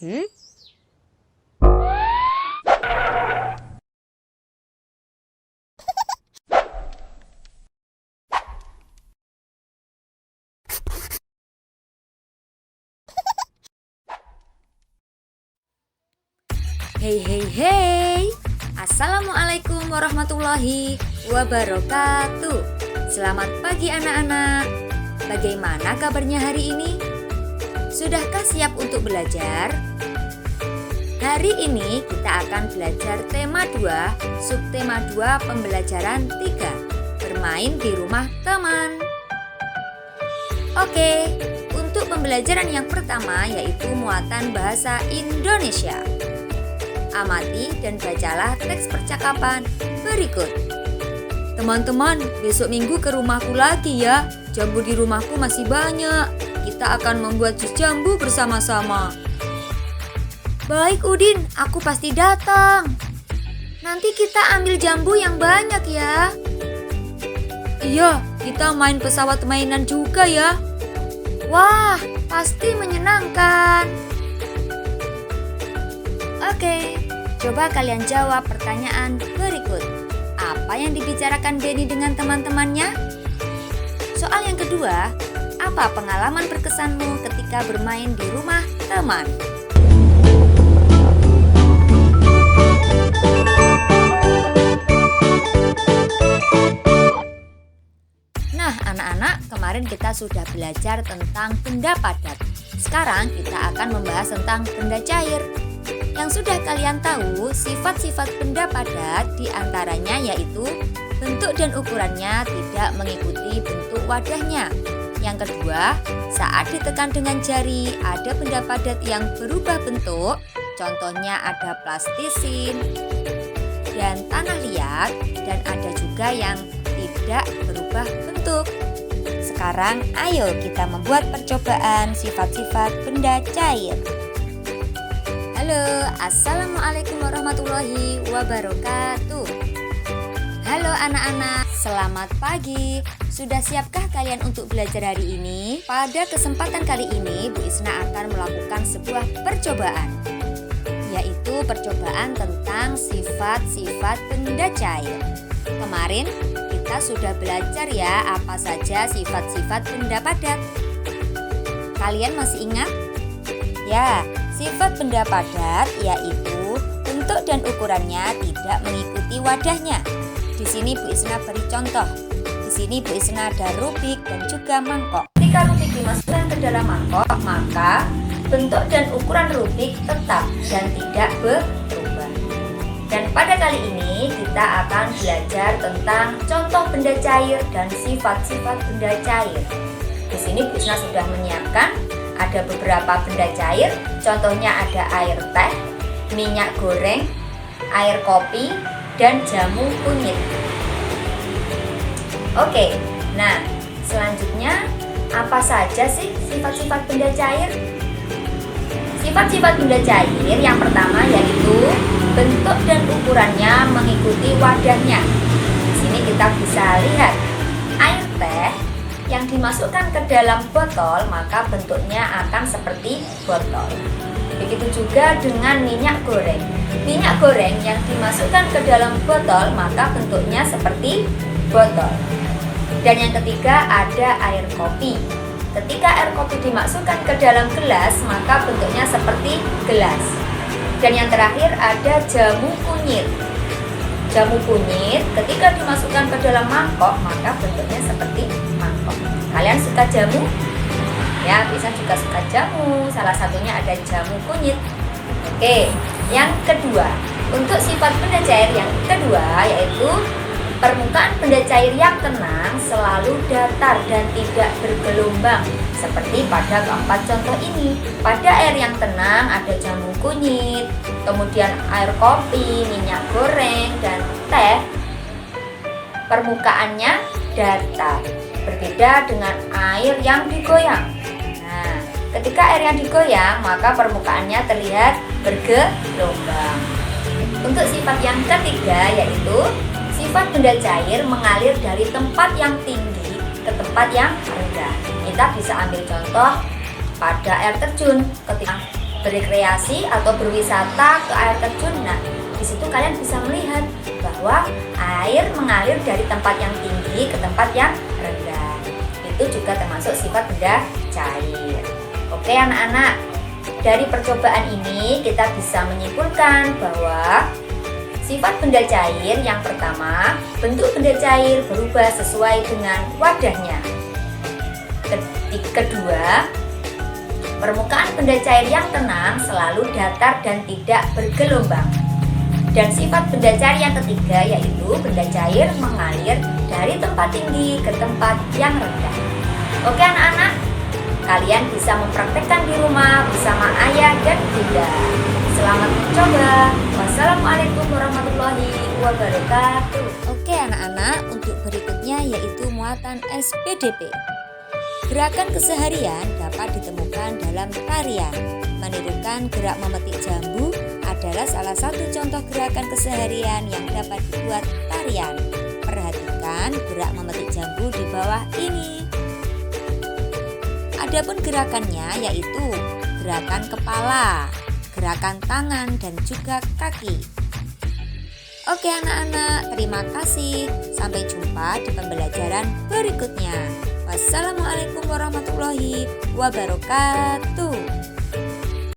Hey, Assalamualaikum warahmatullahi wabarakatuh. Selamat pagi anak-anak. Bagaimana kabarnya hari ini? Sudahkah siap untuk belajar? Hari ini kita akan belajar tema 2, subtema 2 pembelajaran 3, bermain di rumah teman. Oke, untuk pembelajaran yang pertama yaitu muatan bahasa Indonesia. Amati dan bacalah teks percakapan berikut. Teman-teman, besok minggu ke rumahku lagi ya. Jambu di rumahku masih banyak. Kita akan membuat jus jambu bersama-sama. Baik Udin, aku pasti datang. Nanti kita ambil jambu yang banyak ya. Iya, kita main pesawat mainan juga ya. Wah, pasti menyenangkan. Oke, coba kalian jawab pertanyaan berikut. Apa yang dibicarakan Benny dengan teman-temannya? Soal yang kedua, apa pengalaman berkesanmu ketika bermain di rumah teman? Nah, anak-anak, kemarin kita sudah belajar tentang benda padat. Sekarang kita akan membahas tentang benda cair. Yang sudah kalian tahu, sifat-sifat benda padat diantaranya yaitu bentuk dan ukurannya tidak mengikuti bentuk wadahnya. Yang kedua, saat ditekan dengan jari, ada benda padat yang berubah bentuk, contohnya ada plastisin dan tanah liat, dan ada juga yang tidak berubah bentuk. Sekarang ayo kita membuat percobaan sifat-sifat benda cair. Halo, Assalamualaikum warahmatullahi wabarakatuh. Halo anak-anak, selamat pagi. Sudah siapkah kalian untuk belajar hari ini? Pada kesempatan kali ini, Bu Isna akan melakukan sebuah percobaan, yaitu percobaan tentang sifat-sifat benda cair. Kemarin kita sudah belajar ya apa saja sifat-sifat benda padat. Kalian masih ingat? Ya, sifat benda padat yaitu bentuk dan ukurannya tidak mengikuti wadahnya. Di sini Bu Isna beri contoh. Di sini Bu Isna ada rubik dan juga mangkok. Ketika rubik dimasukkan ke dalam mangkok, maka bentuk dan ukuran rubik tetap dan tidak berubah. Dan pada kali ini kita akan belajar tentang contoh benda cair dan sifat-sifat benda cair. Di sini Bu Isna sudah menyiapkan ada beberapa benda cair, contohnya ada air teh, minyak goreng, air kopi, dan jamu kunyit. Oke, nah selanjutnya apa saja sih sifat-sifat benda cair? Sifat-sifat benda cair yang pertama yaitu bentuk dan ukurannya mengikuti wadahnya. Di sini kita bisa lihat air teh yang dimasukkan ke dalam botol maka bentuknya akan seperti botol. Begitu juga dengan minyak goreng. Minyak goreng yang dimasukkan ke dalam botol maka bentuknya seperti botol. Dan yang ketiga ada air kopi. Ketika air kopi dimasukkan ke dalam gelas maka bentuknya seperti gelas. Dan yang terakhir ada jamu kunyit. Jamu kunyit ketika dimasukkan ke dalam mangkok maka bentuknya seperti mangkok. Kalian suka jamu? Ya, bisa juga suka jamu. Salah satunya ada jamu kunyit. Oke, yang kedua, untuk sifat benda cair yang kedua yaitu permukaan benda cair yang tenang selalu datar dan tidak bergelombang. Seperti pada keempat contoh ini. Pada air yang tenang ada jamu kunyit, kemudian air kopi, minyak goreng, dan teh. Permukaannya datar, berbeda dengan air yang digoyang. Nah, ketika air yang digoyang, maka permukaannya terlihat bergelombang. Untuk sifat yang ketiga yaitu sifat benda cair mengalir dari tempat yang tinggi ke tempat yang rendah. Kita bisa ambil contoh pada air terjun. Ketika berrekreasi atau berwisata ke air terjun. Nah, di situ kalian bisa melihat bahwa air mengalir dari tempat yang tinggi ke tempat yang rendah. Itu juga termasuk sifat benda cair. Oke anak-anak, dari percobaan ini kita bisa menyimpulkan bahwa sifat benda cair yang pertama, bentuk benda cair berubah sesuai dengan wadahnya. Kedua, permukaan benda cair yang tenang selalu datar dan tidak bergelombang. Dan sifat benda cair yang ketiga yaitu benda cair mengalir dari tempat tinggi ke tempat yang rendah. Oke anak-anak, kalian bisa mempraktekkan di rumah bersama ayah dan bunda. Selamat mencoba. Wassalamualaikum warahmatullahi wabarakatuh. Oke anak-anak, untuk berikutnya yaitu muatan SPDP. Gerakan keseharian dapat ditemukan dalam tarian. Menirukan gerak memetik jambu adalah salah satu contoh gerakan keseharian yang dapat dibuat tarian. Perhatikan gerak memetik jambu di bawah ini. Adapun gerakannya yaitu gerakan kepala, gerakan tangan, dan juga kaki. Oke anak-anak, terima kasih. Sampai jumpa di pembelajaran berikutnya. Wassalamualaikum warahmatullahi wabarakatuh.